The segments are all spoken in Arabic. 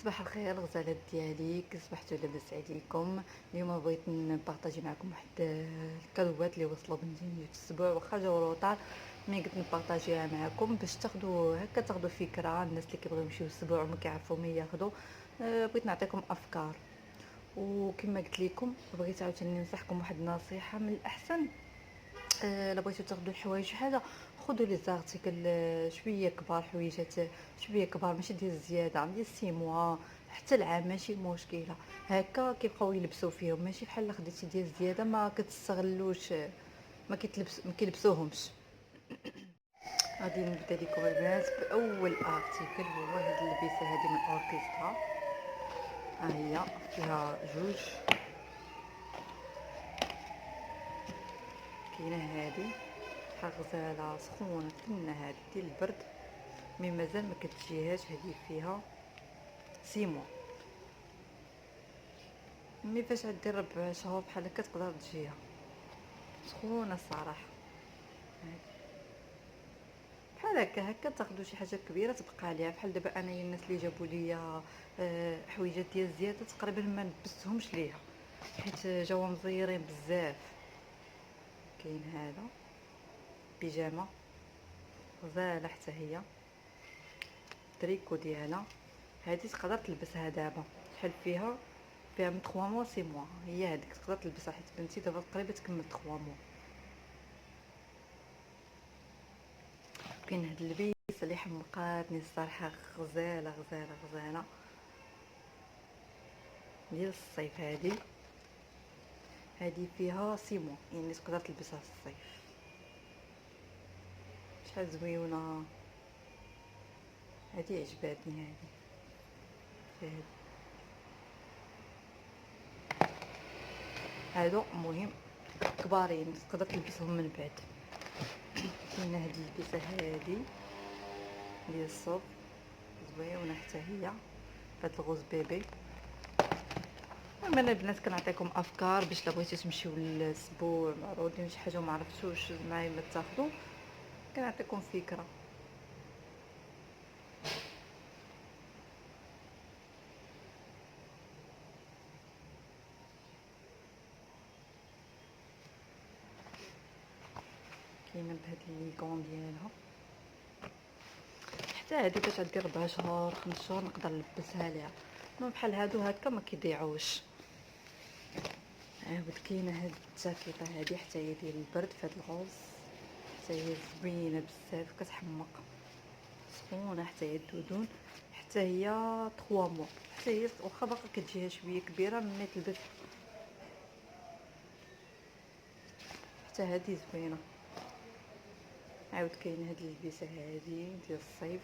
صباح الخير الغزالات ديالي، كي صبحتوا لاباس عليكم؟ اليوم بغيت نبارطاجي معكم واحد الكادوات اللي وصلوا بنتي في الاسبوع، واخا جاو روطار مي قلت نبارطاجيها معكم باش تاخذوا فكره. الناس اللي كيبغيو يمشيو الاسبوع وما كيعرفوا ما ياخذوا. بغيت نعطيكم افكار، وكما قلت لكم بغيت عاوتاني ننصحكم واحد النصيحه. من الاحسن الا بغيتو تاخذوا الحوايج شي حاجه، خذوا لي زارتيكل شويه كبار، حويجات شويه كبار، ماشي ديال الزياده، ديال 6 موا حتى العام ماشي مشكله. هكا كيبقاو يلبسوا فيهم، ماشي بحال خديتي ديال الزياده ما كتستغلوش، ما كيلبسوهمش. غادي نبدا لكم البنات باول ارتيكل، هو هاد اللبسه هادي من اوركسترا. ها هي فيها جوج، كاينه هادي بحال غزاله سخونه فنه، هادي ديال البرد مي مازال ما كتجيهاش، هذه فيها 6 موا، مي فاش غدير 4 شهور بحال هكا تقدر تجيها سخونه الصراحه. بحال هكا تاخذوا شي حاجه كبيره تبقى عليها. بحال دابا انايا الناس اللي جابوا لي حويجات ديال الزياده تقريبا ما لبستهمش ليها، حيت جاوا مزيرين بزاف. كاين هذا بيجامه غزاله حتى هي، التريكو ديالها هذه تقدر تلبسها دابا، شحال فيها من 3 موا 6 موا، هي هذيك تقدر تلبسها حيت بنتي دابا تقريبا تكمل 3 موا. كاين هاد اللبيسه اللي حمقاتني الصراحه، غزاله غزاله غزاله ديال الصيف. هادي فيها 6 موا، يعني تقدر تلبسها في الصيف. شحال زويونه هادي، عجباتني هادي. فيها هادو مهم كبارين تقدر تلبسهم من بعد. كاينه هاد اللبسه هادي ديال الصوف، زويونه حتى هي فهاد الغوز بيبي. المهم انا البنات كنعطيكم افكار باش لا بغيتو تمشيو للاسبوع معروضين شي حاجه وما عرفتوش معايا ما تاخذوا، كنعطيكم فكره. كاينه بهاد الليكون ديالها، حتى هادي باش دير 4 شهور 5 شهور نقدر نلبسها ليها. المهم بحال هادو هكا ما كيضيعوش. عاود كاينه هاد الجاكيطه هادي حتى هي ديال البرد فهاد الغوز، حتى هي زوينه بزاف كتحمق، سخونه حتى هي الدودون، حتى هي 3 موا، حتى هي واخا باقا كتجيها شويه كبيره ملي تلبس. حتى هادي زوينه. عاود كاين هاد اللبسه هادي ديال الصيف،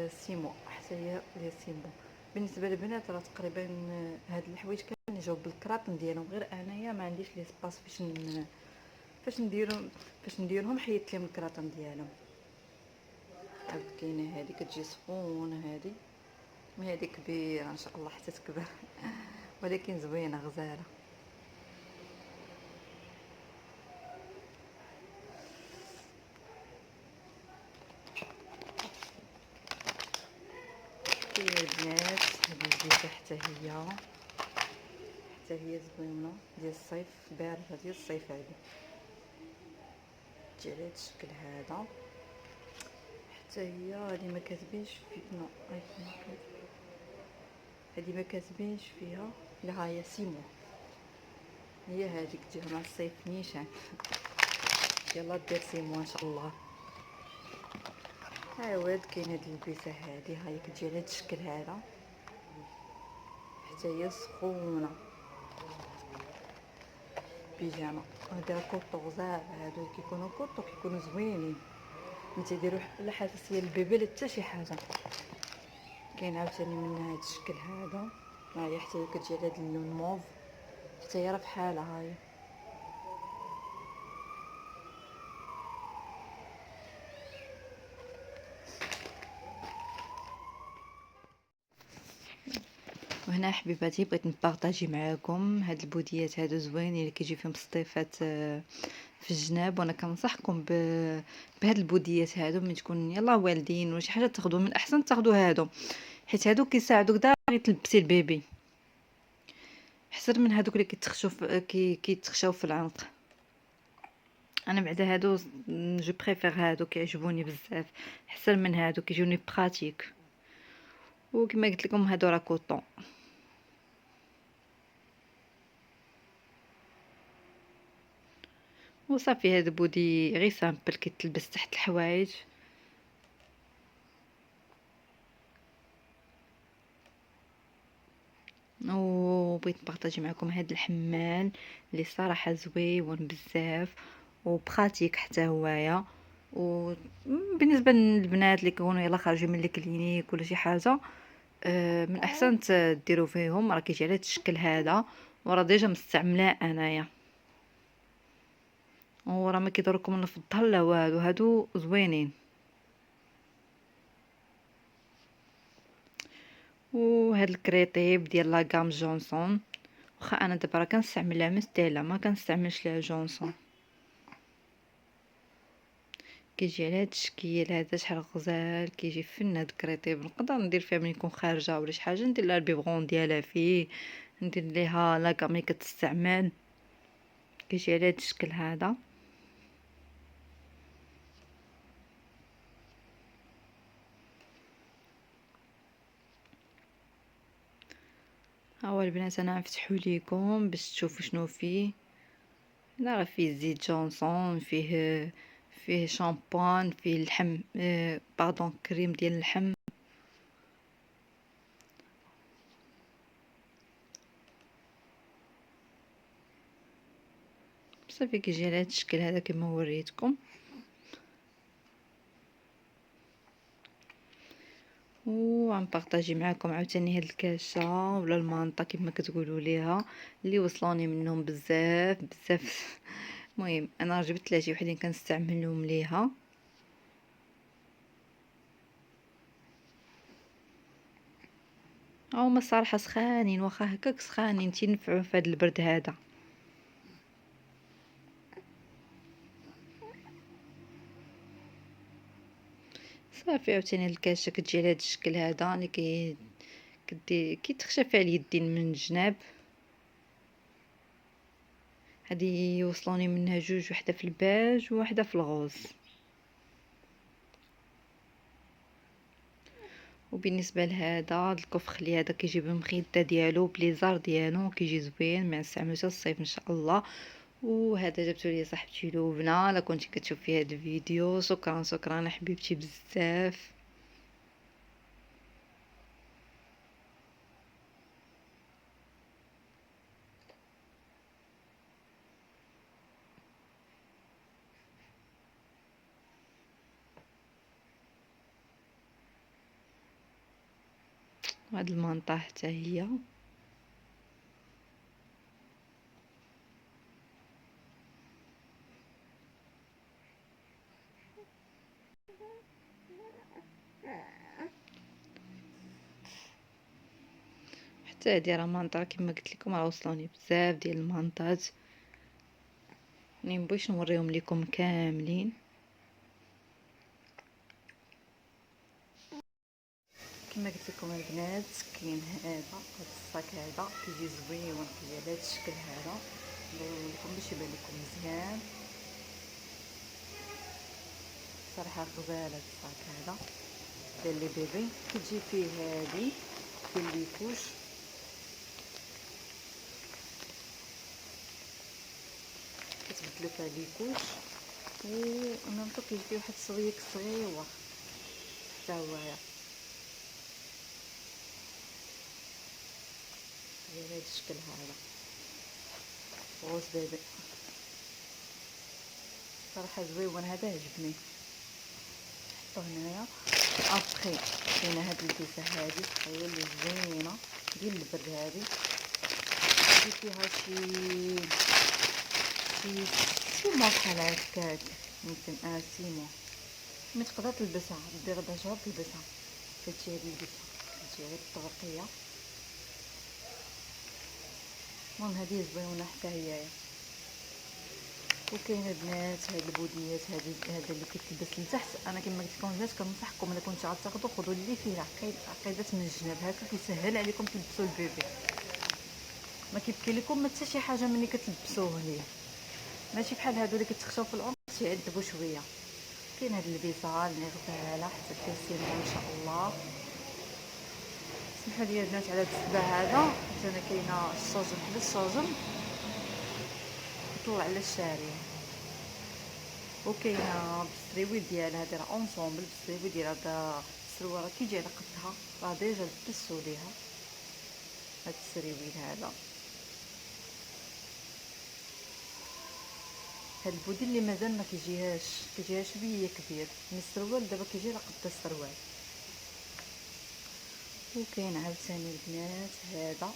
6 موا، حتى هي ديال 6 موا. بالنسبه للبنات راه تقريبا هاد الحوايج كنجاو بالكراطن ديالهم، غير انايا ما عنديش لي سباس فاش نديرهم حيدت لهم الكراطن ديالهم. عاود كاينه هادي كتجي سخونه هادي، مي هادي كبيره ان شاء الله حتى تكبر ولكن زوينه غزاله. كاين البنات هاد اللبسه حتى هي زوينه ديال الصيف، بارده ديال الصيف. هادي تجي على هاد الشكل هذا، حتى هي هادي ما كاتبينش في نو هادي ما كاتبينش فيها، لا ها هي 6 موا، هي هاديك تجيها مع الصيف نيشان. يلا دير 6 موا ان شاء الله. عاود كاين هاد اللبسه هادي، ها هي كتجي على هاد الشكل هذا، حتى هي سخونه، بيجامه. هادي كوطو غزال، هادو كيكونوا كوطو كيكونوا زوينين، ما تيديروا لا حساسيه للبيبي لا حتى شي حاجه. كاين عاوتاني من هاد الشكل هذا، ها هي حتى هي كتجي على هاد اللون موف، حتى هي راه بحالها. ها هي وهنا حبيباتي بغيت نبارطاجي معاكم هاد البوديات هادو زوينين اللي كيجي فيهم سطيفات في الجناب. وانا كنصحكم بهاد البوديات هادو ملي تكون يلا والدين ولا شي حاجه تاخذوا، من الاحسن تاخذوا هادو، حيت هادو كيساعدوك دا تلبسي البيبي احسن من هادوك اللي كيتخشوا كيتخشاو في العنق. انا بعدا هادو جو بريفير هادو كيعجبوني بزاف احسن من هادو كيجوني براتيك. وكما قلت لكم هادو راه كوطون. وصافي هاد بودي غير سامبل كيتلبس تحت الحوايج. وبغيت نبارطاجي معكم هاد الحمال اللي صراحه زويون بزاف وبراتيك حتى هوايا. وبالنسبه للبنات اللي كيكونوا يلا خارجين من الكلينيك ولا شي حاجه، من الاحسن ديروا فيهم. راه كيجي على الشكل هذا وراه ديجا مستعملاه انايا، وراه ما كيضركم لا في الظهر لا والو، هادو زوينين. وهاد الكريطيب ديال لاكام جونسون، واخا انا دابا راه كنستعملها مستيلا ما كنستعملش ليها جونسون. كيجي على هاد الشكل هذا شحال غزال، كيجي فن هاد الكريطيب. نقدر ندير فيها ملي نكون خارجه ولا شي حاجه، ندير لها البيبغون ديالها فيه، ندير ليها لاكام اللي كتستعمل. كيجي على هاد الشكل هذا. ها هو البنات انا نفتحو ليكم باش تشوفوا شنو فيه. هنا راه فيه زيت جونسون، فيه شامبان، فيه اللحم، باردون كريم ديال اللحم. صافي كيجي على هاد الشكل هذا كما وريتكم. وغنبارطاجي معكم عاوتاني هاد الكاسه ولا المانطا كما كتقولوا ليها اللي وصلوني منهم بزاف بزاف. المهم انا جبت لها شي وحدين كنستعملهم ليها. هما الصراحه سخانين، واخا هكاك سخانين تينفعوا في هاد البرد هذا. صافي عاوتاني الكاسه كتجي على هاد الشكل هذا اللي كيتخشى فيها اليدين من الجناب. هذه يوصلوني منها جوج، وحده في الباج وواحده في الغوز. وبالنسبه لهذا الكفخلي هذا كيجي بمخده ديالو بليزار ديالو، كيجي زوين مع استعملو حتى الصيف ان شاء الله. وهذا جبتو لي صاحبتي لبنى. لا كنتي كتشوفي هذا الفيديو شكرا شكرا حبيبتي بزاف. وهاد المنطقه حتى هي حتى هادي راه منطقه كما قلت لكم راه وصلوني بزاف ديال المنطات. يعني مبغيتش نوريهم لكم كاملين. كما قلت لكم البنات كاين هذا الصاك هذا كيجي زوين، كيجي على هذا الشكل هذا. نديرو لكم باش يبان لكم مزيان. صراحه غزال هذا الصاك هذا ديال لي بيبي. كتجي فيه هذه ديال ليكوش، كتبدلو فيها ليكوش. و ميمطو كيجي فيه واحد الصويك صغيور حتى هويا على هذا الشكل هذا غوز بيبي. صراحه زويون هذا عجبني. حطو هنايا. ابخي كاينه هاد الكيسه هادي هي اللي زوينه ديال البرد هادي. هادي فيها شي بحال هكاك يمكن سيمو. ما تقدر تلبسها دير دجاج تلبسها كتجي هادي لبسها كتجي غير الطبقيه. المهم هادي زوينه حتى هي. وكاين البنات هاد البوديات هذا اللي كيتلبس لتحت. انا كما قلت لكم البنات كنصحكم الا كنتو غتاخذوا خذوا اللي فيه عقيدات من الجناب، هكا كيسهل عليكم تلبسوا البيبي، ما كيبكي لكم حتى شي حاجه ملي كتلبسوه ليه، ماشي بحال هادو اللي كتخشاو في العمر تيعذبوا شويه. كاين هاد البيصه اللي غزاله حتى كيسيمو ان شاء الله. سمحوا لي البنات على هاد الصداع هذا، حيت انا كاينه الشاجم حدا الشاجم طلع على الشارع، وكاينه بالسريويل ديالها دايره اونصومبل بالسريويل ديالها دا السروال كيجي على قدها، راه ديجا لبسو ليها هاد السريويل هذا. هاد البودي اللي مازال ما كيجيهاش بيه كبير من السروال، دابا كيجي على قد السروال. وكاين عاوتاني البنات هذا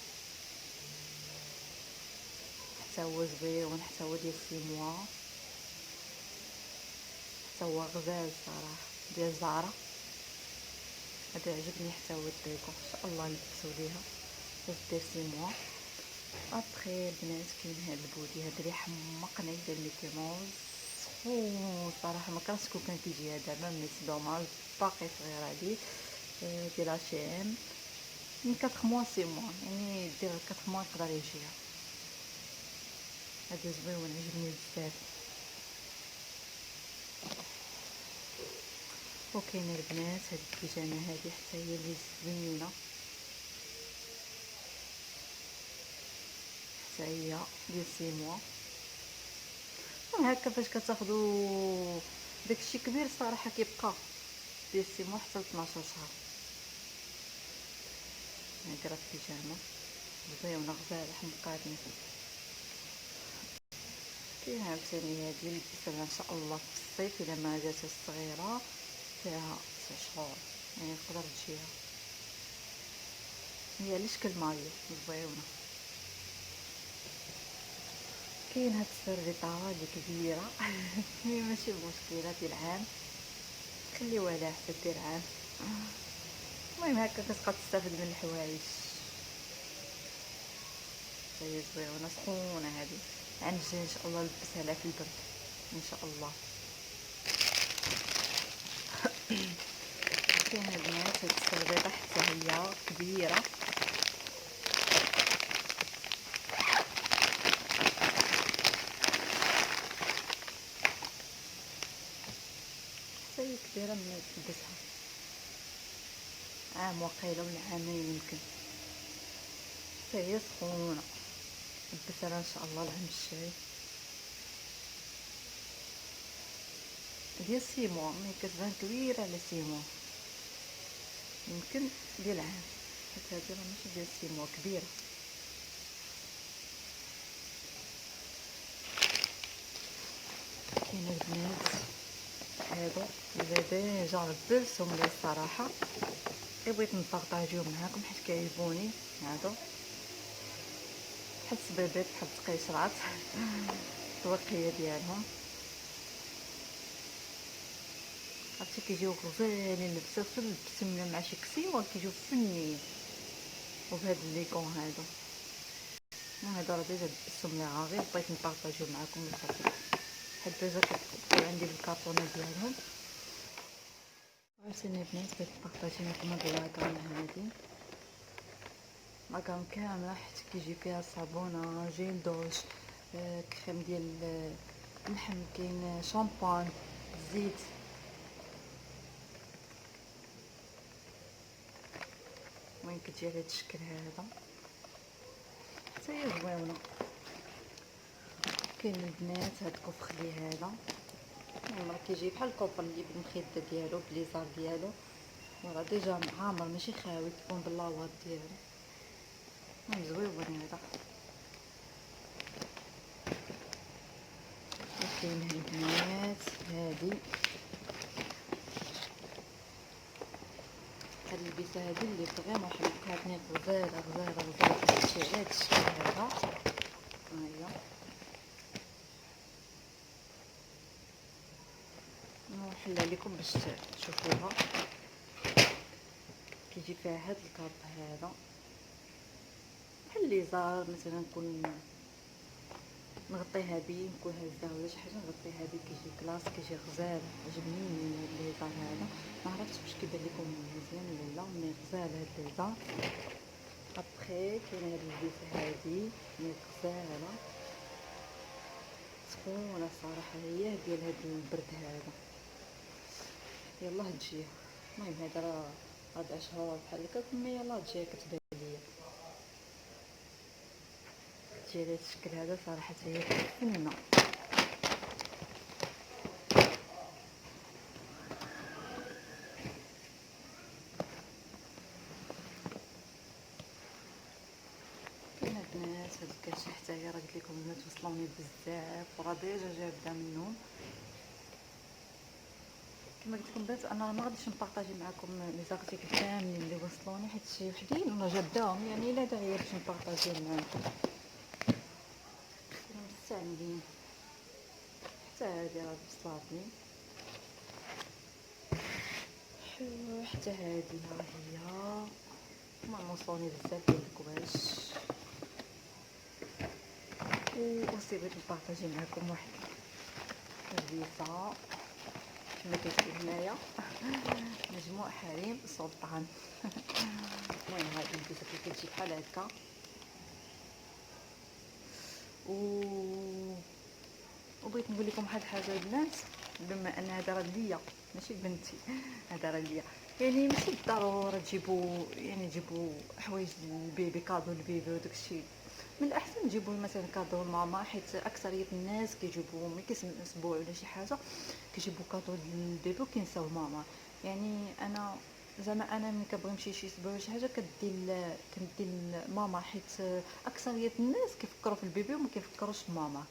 حتى هو زويون، حتى هو ديال 6 موا، حتى هو غزال صراحه ديال زهره، هذا عجبني حتى هو الديكو ان شاء الله نلبسو ليها باش دير 6 موا. ابخي البنات كاين هاد البودي هذا اللي حمقني ديال ميكي موز، سخون صراحه ما كرهتش كون كان كيجي دابا مي سي دوماج باقي صغير عليه. ديال اش ام من 4 موا 6 موا، يعني دير 4 موا يقدر يجيها. هذا زويون عجبني بزاف. وكاين البنات هاد البيجامه هذه حتى هي اللي زوينه، حتى هي ديال 6 موا. هكا فاش كتاخذوا داكشي كبير صراحه كيبقى ديال 6 موا حتى 12 شهر. هادي راه البيجامه زوينه غزاله حمقاتني. كاين عاوتاني هادي نلبسها ان شاء الله في الصيف الا ما جاتش الصغيره فيها 9 شهور، يعني تقدر تجيها، هي على شكل مايو زوينه. كاين هاد السربيطه اللي كبيره هي ماشي مشكله ديال عام، خليوها لها حتى دير عام. المهم هكا كتبقى تستافد من الحوايج. هي زوينه سخونه هادي، عند الجاي ان شاء الله نلبسها لها في البرد ان شاء الله. كاين البنات هاد السربيطه حتى هي كبيره، حتى هي كبيره من تلبسها عام وقيله ولا عامين يمكن. حتى هي سخونه نلبسها ان شاء الله العام الجاي. ديال 6 موا مي كتبان كبيره على 6 موا، يمكن ديال عام، حيت هادي راه ماشي ديال 6 موا كبيره. كاين البنات هادو اللي ديجا لبستهم لي الصراحه، بغيت نبارطاجيهم معاكم حيت كيعجبوني هادو، بحال السبابات بحال التقيشرات التوقيه ديالهم. عرفتي كيجيو غزالين لبسات لبستهم مع شي كسيوه كيجيو فنين. وبهاد الليكون هادو هادو راه ديجا لبستهم ليها، غير بغيت نبارطاجيو معاكم الفوتو حيت ديجا كتبقاو عندي بالكارطونه ديالهم. عرفتي البنات بغيت نبارطاجي معكم هاد لاكام هادي، لاكام كامله حيت كيجي فيها صابونه جيل دوش، كريم ديال اللحم، كاين شامبان، زيت. المهم كتجي على هاد الشكل هذا حتى هي زوينه. كاين البنات هاد الكفخلي هذا، راه كيجي بحال الكوبل اللي بالمخده ديالو بليزار ديالو، وراه ديجا عامر ماشي خاوي، كيكون باللاواط ديالو. المهم زويون هذا. وكاين البنات هادي، هاد البيسه هادي اللي فريمون حلقاتني غزاله غزاله غزاله، شتي على هاد الشكل هذا. ها هي نحلها لكم باش تشوفوها. كيجي فيها هاد الكارط هذا بحال لي زار مثلا نكون نغطيها بيه، نكون هزاه ولا شي حاجه نغطيها بيه، كيجي كلاس، كيجي غزال. عجبني الليزار هذا، ما عرفتش واش كيبان لكم مزيان ولا لا، مي غزال هاد الليزار. ابخي كاينه هاد اللبسه هادي مي غزاله سخونه الصراحه، هي ديال هاد البرد هذا. يلاه تجي، المهم هذا راه 4 شهور بحال هكاك، مي يلاه تجي كتبان ليا تجي على هاد الشكل هذا صراحه، هي كتسنى. كاين هاد الناس هاد الكاشي حتى هي راه قلت لكم البنات وصلوني بزاف، وراه ديجا جابده منهم. كما قلت لكم البنات انا ما غاديش نبارطاجي معكم لي زارتيكل كاملين اللي وصلوني، حيت شي وحدين انا جابداهم، يعني لا داعي باش نبارطاجي معكم. كنا مستعملين حتى هادي راه وصلاتني، حتى هادي ها هي. المهم وصلوني بزاف ديال الكواش. وصي بغيت نبارطاجي معكم واحد اللبسه كما كتشوفوا هنايا، مجموع حريم سلطان. المهم هاد اللبسه كتجي بحال هكا، وبغيت نقول لكم واحد الحاجه البنات، بما ان هذا راه ليا ماشي بنتي، هذا راه ليا، يعني ماشي بالضروره تجيبوا، يعني تجيبوا حوايج للبيبي، كادو للبيبي وداكشي. من الاحسن تجيبوا مثلا كادو لماما، حيت اكثريه الناس كيجيبوا ملي كيسمع اسبوع ولا شي حاجه كيجيبوا كادو للبيبي وكينساو ماما. يعني انا زعما انا ملي كنبغي نمشي شي اسبوع ولا شي حاجه كندي ماما، حيت اكثريه الناس كيفكروا في البيبي وما كيفكروش في ماما.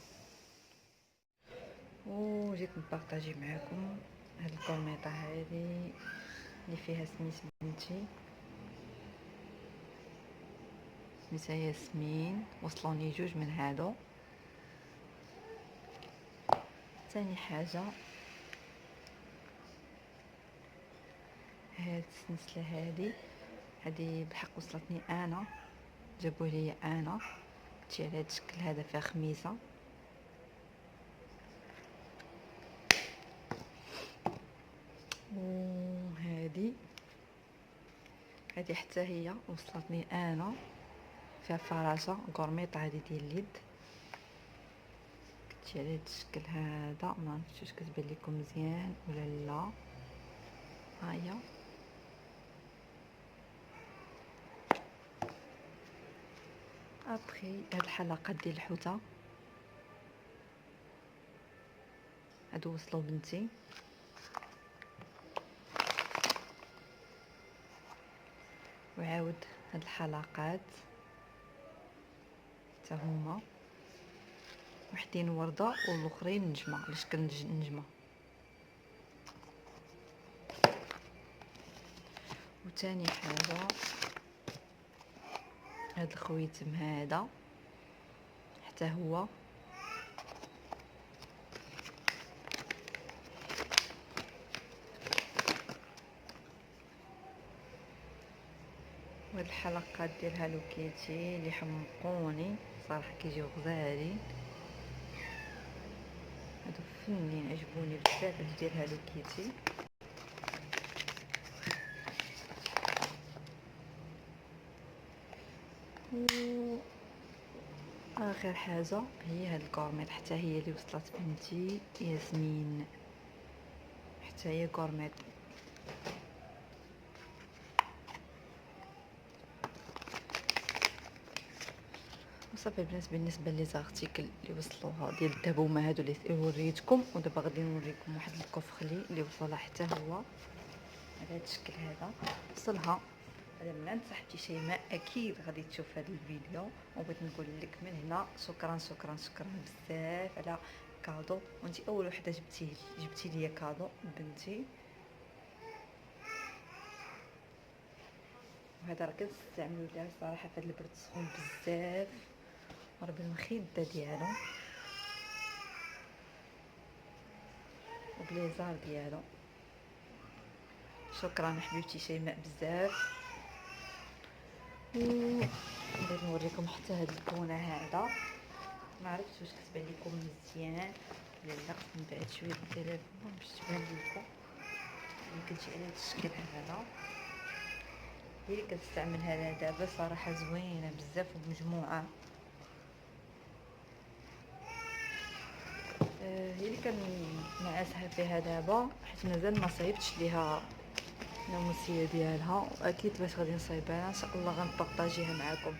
وجيت نبارطاجي معكم هاد الكورميطه هذه اللي فيها سميت بنتي، سميتها ياسمين. وصلوني جوج من هادو. ثاني حاجه هاد السلسله هذه بحق وصلتني انا، جابوا لي انا، كنتي على هاد الشكل هذا فيها خميسه. وهذه حتى هي وصلتني انا، فيها فراشه غورميط عادي ديال اليد، كنتي على هاد الشكل هذا. ما عرفتش واش كتبان لكم مزيان ولا لا، ها هي. ابخي هاد الحلقات ديال الحوته هادو وصلوا بنتي. وعاود هاد الحلقات حتى هما، وحدين ورده والاخرين نجمه، على شكل نجمه. وثاني حاجه هاد الخويتم هذا حتى هو وهاد الحلقات ديال هالو كيتي اللي حمقوني صراحه، كيجيو غزالين هادو، فنين عجبوني بزاف هادو ديال هالو كيتي. و اخر حاجه هي هاد الكورميط، حتى هي اللي وصلت بنتي ياسمين، حتى هي كورميط. وصافي البنات بالنسبه لي زارتيكل اللي وصلوها ديال الدبومه هادو اللي وريتكم، ودابا غادي نوريكم واحد الكفخلي اللي وصلها حتى هو على هاد الشكل هذا. وصلها هذا من عند صاحبتي شيماء، اكيد غادي تشوف هذا الفيديو. وبغيت نقول لك من هنا شكرا شكرا شكرا بزاف على كادو، وانت اول وحده جبتي لي كادو بنتي. وهذا راه كنستعملو ليها صراحه في هذا البرد السخون بزاف، راه بالمخده ديالو وبليزار ديالو. شكرا حبيبتي شيماء بزاف. بغيت نوريكم حتى هاد الكونه هذا ما عرفتش واش كتبان لكم مزيان ولا لا. خصني نبعد شويه بالتليفون باش تبان لكم. اللي كتجي على هذا الشكل هذا هي اللي كنستعملها دابا، صراحه زوينه بزاف ومجموعه. هي اللي كنعسها فيها دابا حيت مازال ما صايبتش ليها الناموسيه ديالها، واكيد باش غادي نصايبها ان شاء الله غنبارطاجيها معكم.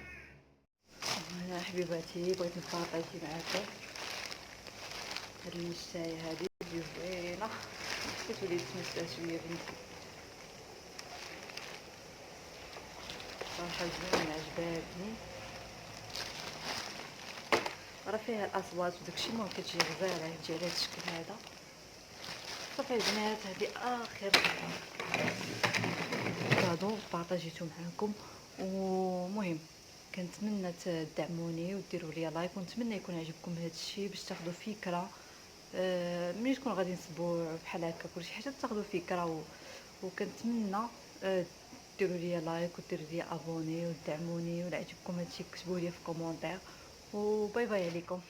هنا حبيباتي بغيت نبارطاجي معكم هاد المشايه هادي اللي زوينه، كتولي تمسها شويه بنتي، صراحه زوينه عجباتني. راه فيها الاصوات وداكشي، المهم كتجي غزاله تجي على هاد الشكل هذا. صافي البنات هذه اخر كادو بارطاجيتو معكم. ومهم كنتمنى تدعموني وديروا لي لايك، ونتمنى يكون عجبكم هذا الشيء باش تاخذوا فكره. ملي تكون غادي اسبوع بحال هكا كلشي حاجه تاخذوا فكره. وكنتمنى ديروا لي لايك وديروا لي ابوني ودعموني، ولا عجبكم هذا الشيء كتبوا لي في كومونتير. وباي باي عليكم.